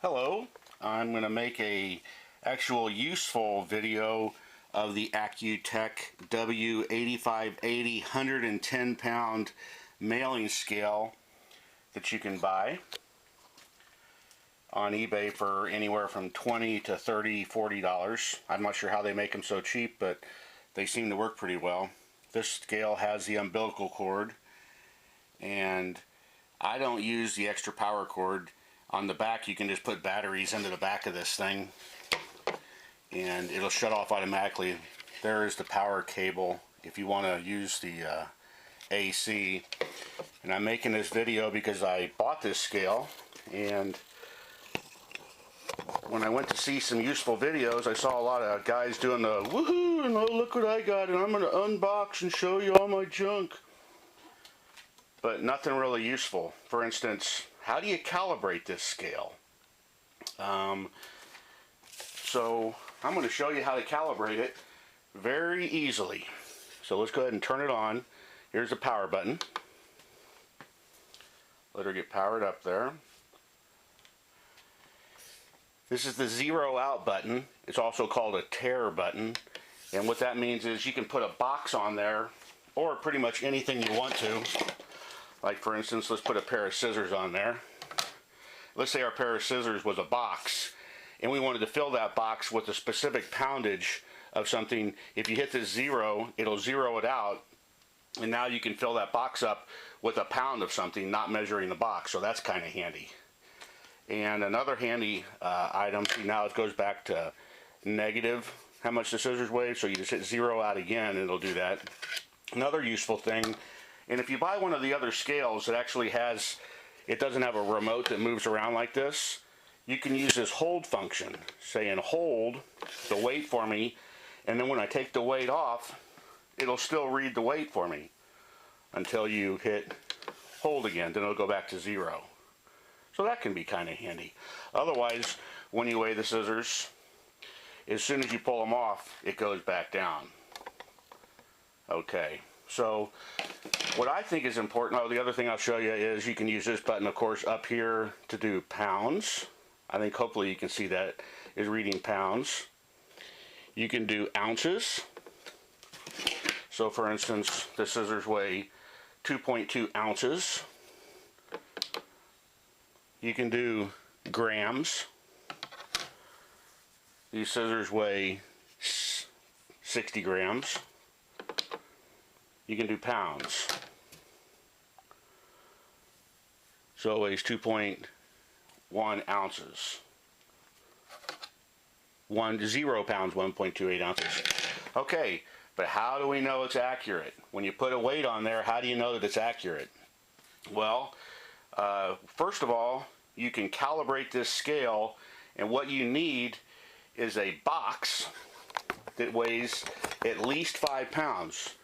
Hello, I'm going to make a actual useful video of the Accuteck W-8580-110 mailing scale that you can buy on eBay for anywhere from $20 to $30, $40. I'm not sure how they make them so cheap, but they seem to work pretty well. This scale has the umbilical cord, and I don't use the extra power cord. On the back you can just put batteries into the back of this thing and it'll shut off automatically. There is the power cable if you want to use the AC. And I'm making this video because I bought this scale, and when I went to see some useful videos I saw a lot of guys doing the woohoo and oh look what I got and I'm going to unbox and show you all my junk. But nothing really useful. For instance, how do you calibrate this scale? So I'm going to show you how to calibrate it very easily. So let's go ahead and turn it on. Here's the power button. Let her get powered up there. This is the zero out button. It's also called a tear button. And what that means is you can put a box on there or pretty much anything you want to. Like for instance, let's put a pair of scissors on there. Let's say our pair of scissors was a box and we wanted to fill that box with a specific poundage of something. If you hit this zero, it'll zero it out, and now you can fill that box up with a pound of something, not measuring the box. So that's kind of handy. And another handy item, see now it goes back to negative how much the scissors weigh, so you just hit zero out again and it'll do that. Another useful thing, and if you buy one of the other scales that actually has, it doesn't have a remote that moves around like this, you can use this hold function, saying hold the weight for me, and then when I take the weight off, it'll still read the weight for me until you hit hold again, then it'll go back to zero. So that can be kind of handy. Otherwise, when you weigh the scissors, as soon as you pull them off, it goes back down. Okay. So what I think is important, the other thing I'll show you is you can use this button, of course, up here to do pounds. I think hopefully you can see that is reading pounds. You can do ounces. So for instance, the scissors weigh 2.2 ounces. You can do grams. These scissors weigh 60 grams. You can do pounds. So it weighs 2.1 ounces. 0 pounds, 1.28 ounces. Okay, but how do we know it's accurate? When you put a weight on there, how do you know that it's accurate? Well, first of all, you can calibrate this scale, and what you need is a box that weighs at least 5 pounds.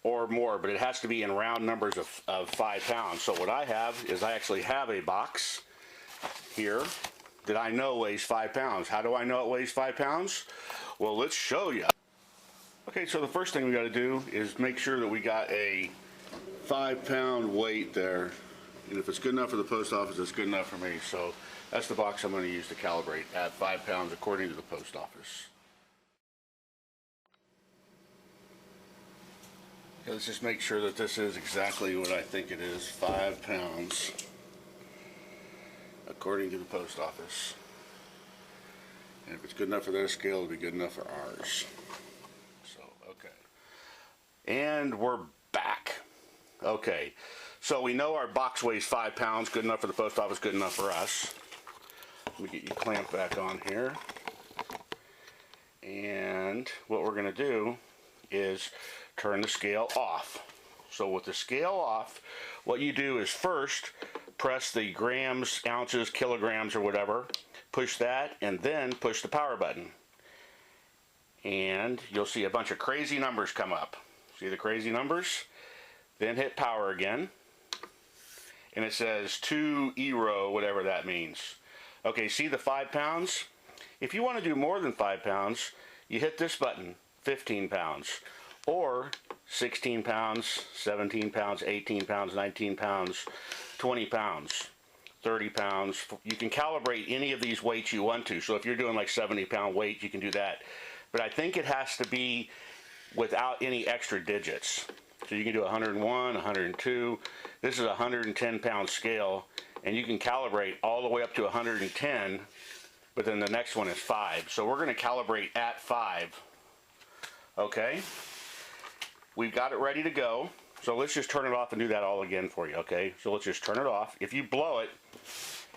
Or more, but it has to be in round numbers of 5 pounds. So what I have is I actually have a box here that I know weighs 5 pounds. How do I know it weighs 5 pounds? Well, let's show you. Okay, so the first thing we got to do is make sure that we got a 5-pound weight there. And if it's good enough for the post office, it's good enough for me. So that's the box I'm going to use to calibrate at 5 pounds according to the post office. Let's just make sure that this is exactly what I think it is, 5 pounds, according to the post office. And if it's good enough for their scale, it'll be good enough for ours. So, okay. And we're back. Okay, so we know our box weighs 5 pounds, good enough for the post office, good enough for us. Let me get your clamp back on here. And what we're going to do is turn the scale off. So with the scale off, what you do is first press the grams, ounces, kilograms, or whatever, push that, and then push the power button. And you'll see a bunch of crazy numbers come up. See the crazy numbers? Then hit power again, and it says 2 euro, whatever that means. Okay, see the 5 pounds? If you want to do more than 5 pounds, you hit this button, 15 pounds. Or 16 pounds, 17 pounds, 18 pounds, 19 pounds, 20 pounds. 30 pounds. You can calibrate any of these weights you want to. So if you're doing like 70-pound weight, you can do that. But I think it has to be without any extra digits. So you can do 101, 102. This is a 110-pound scale, and you can calibrate all the way up to 110, but then the next one is 5. So we're going to calibrate at 5. Okay? We've got it ready to go. So let's just turn it off and do that all again for you, okay? So let's just turn it off. If you blow it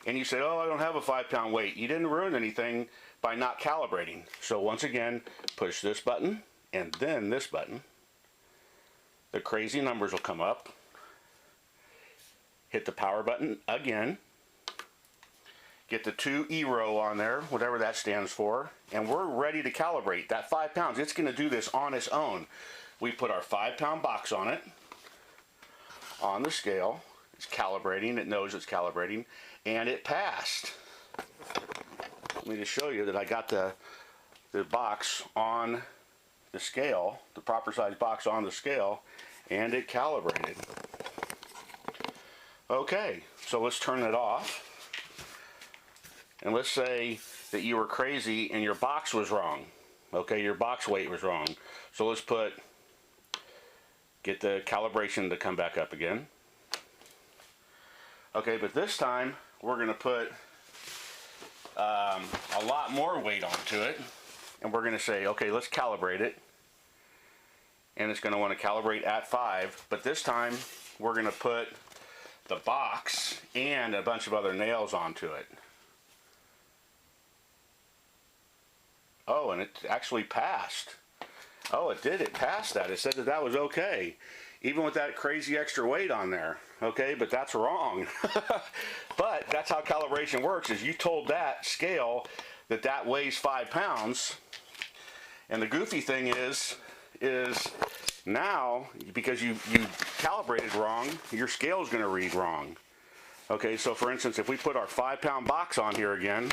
and you say, oh, I don't have a 5-pound weight, you didn't ruin anything by not calibrating. So once again, push this button and then this button. The crazy numbers will come up. Hit the power button again. Get the 2 ERO on there, whatever that stands for, and we're ready to calibrate. That 5 pounds, it's going to do this on its own. We put our 5-pound box on it, on the scale. It's calibrating, it knows it's calibrating, and it passed. Let me just show you that I got the box on the scale, the proper size box on the scale, and it calibrated. Okay, so let's turn it off. And let's say that you were crazy and your box was wrong. Okay, your box weight was wrong. So let's get the calibration to come back up again. Okay, but this time we're going to put a lot more weight onto it. And we're going to say, okay, let's calibrate it. And it's going to want to calibrate at 5. But this time we're going to put the box and a bunch of other nails onto it. Oh, and it actually passed. Oh, it did. It passed that. It said that that was okay, even with that crazy extra weight on there. Okay, but that's wrong. But that's how calibration works, is you told that scale that that weighs 5 pounds. And the goofy thing is now, because you calibrated wrong, your scale is going to read wrong. Okay, so for instance, if we put our 5-pound box on here again,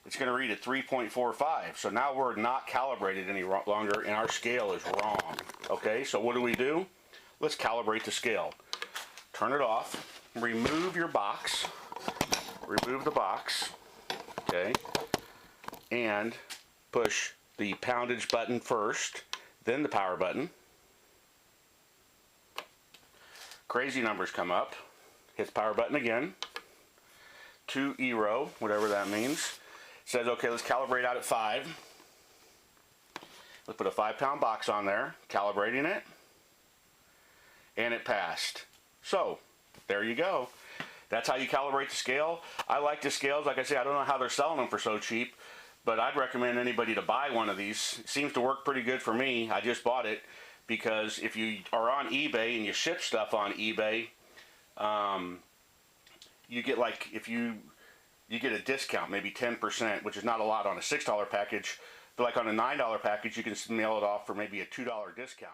it's going to read at 3.45. So now we're not calibrated any longer, and our scale is wrong. Okay, so what do? Let's calibrate the scale. Turn it off. Remove your box. Remove the box. Okay, and push the poundage button first, then the power button. Crazy numbers come up. Hit the power button again. 2 ERO, whatever that means. Says, okay, let's calibrate out at 5. Let's put a 5-pound box on there, calibrating it, and it passed. So, there you go. That's how you calibrate the scale. I like the scales. Like I say, I don't know how they're selling them for so cheap, but I'd recommend anybody to buy one of these. It seems to work pretty good for me. I just bought it because if you are on eBay and you ship stuff on eBay, you get like, if you get a discount, maybe 10%, which is not a lot on a $6 package, but like on a $9 package, you can mail it off for maybe a $2 discount.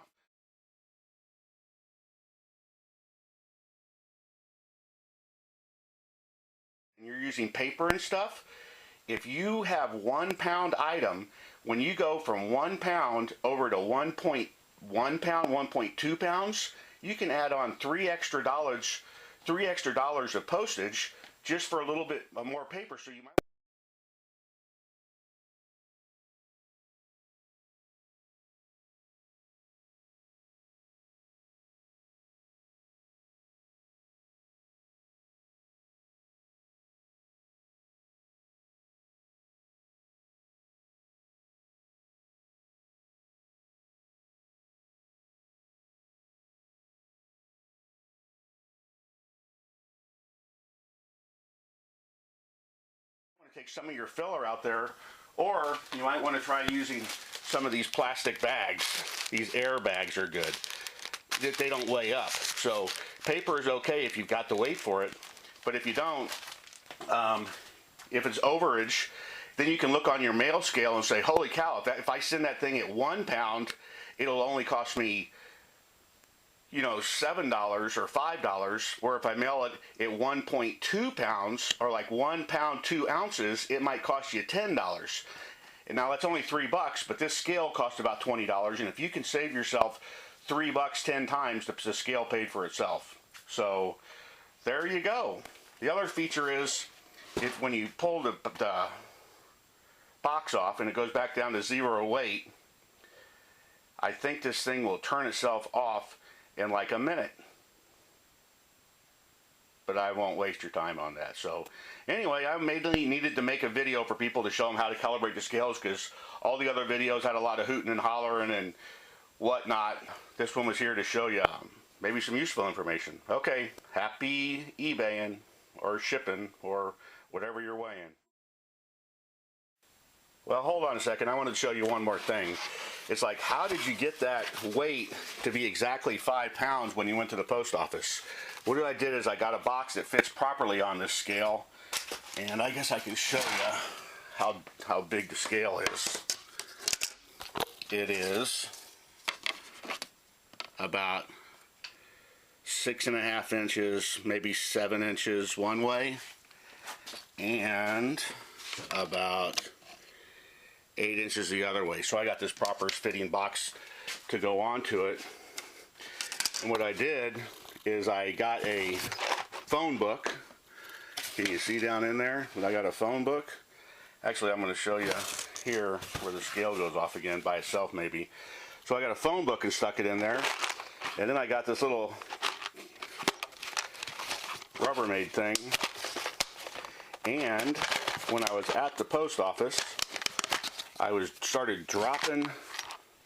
And you're using paper and stuff, if you have 1-pound item, when you go from 1 pound over to 1.1 pound, 1.2 pounds, you can add on $3 extra of postage just for a little bit more paper. So you might. Take some of your filler out there, or you might want to try using some of these plastic bags. These air bags are good. They don't weigh up. So paper is okay if you've got the weight for it, but if you don't, if it's overage, then you can look on your mail scale and say, holy cow, if I send that thing at 1 pound, it'll only cost me, you know, $7 or $5, or if I mail it at 1.2 pounds, or like 1 pound 2 ounces, it might cost you $10. And now that's only $3, but this scale costs about $20, and if you can save yourself $3 10 times, the scale paid for itself. So there you go. The other feature is if when you pull the box off and it goes back down to 0 weight, I think this thing will turn itself off in like a minute. But I won't waste your time on that. So anyway, I mainly needed to make a video for people to show them how to calibrate the scales, because all the other videos had a lot of hooting and hollering and whatnot. This one was here to show you maybe some useful information. Okay, happy eBaying or shipping or whatever you're weighing. Well, hold on a second. I wanted to show you one more thing. It's like, how did you get that weight to be exactly 5 pounds when you went to the post office? What I did is I got a box that fits properly on this scale, and I guess I can show you how big the scale is. It is about 6.5 inches, maybe 7 inches one way, and about 8 inches the other way. So I got this proper fitting box to go onto it. And what I did is I got a phone book. Can you see down in there? I got a phone book. Actually, I'm going to show you here where the scale goes off again by itself maybe. So I got a phone book and stuck it in there. And then I got this little Rubbermaid thing. And when I was at the post office, I started dropping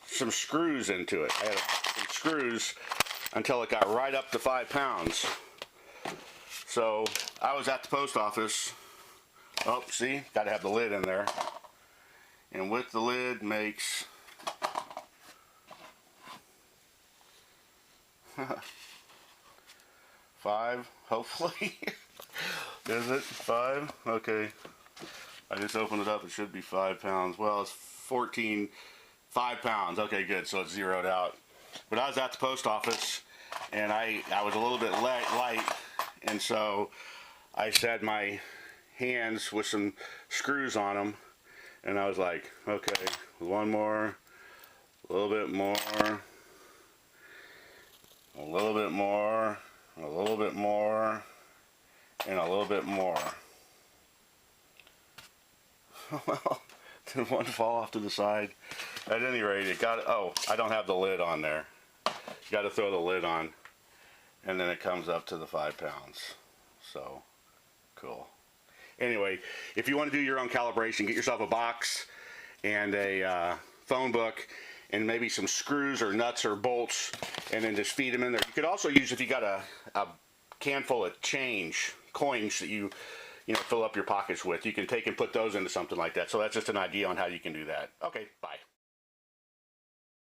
some screws into it. I had some screws until it got right up to 5 pounds. So I was at the post office. Oh, see, got to have the lid in there. And with the lid makes 5, hopefully. Is it 5? Okay. I just opened it up. It should be 5 pounds. Well, it's 5 pounds. Okay, good. So it's zeroed out. But I was at the post office, and I was a little bit light, and so I set my hands with some screws on them, and I was like, okay, one more, a little bit more, a little bit more, a little bit more, and a little bit more. Well, did one fall off to the side? At any rate, it got, oh, I don't have the lid on there. You got to throw the lid on, and then it comes up to the 5 pounds. So, cool. Anyway, if you want to do your own calibration, get yourself a box and a phone book and maybe some screws or nuts or bolts, and then just feed them in there. You could also use, if you got a can full of coins that you fill up your pockets with, you can take and put those into something like that. So that's just an idea on how you can do that. Okay, bye.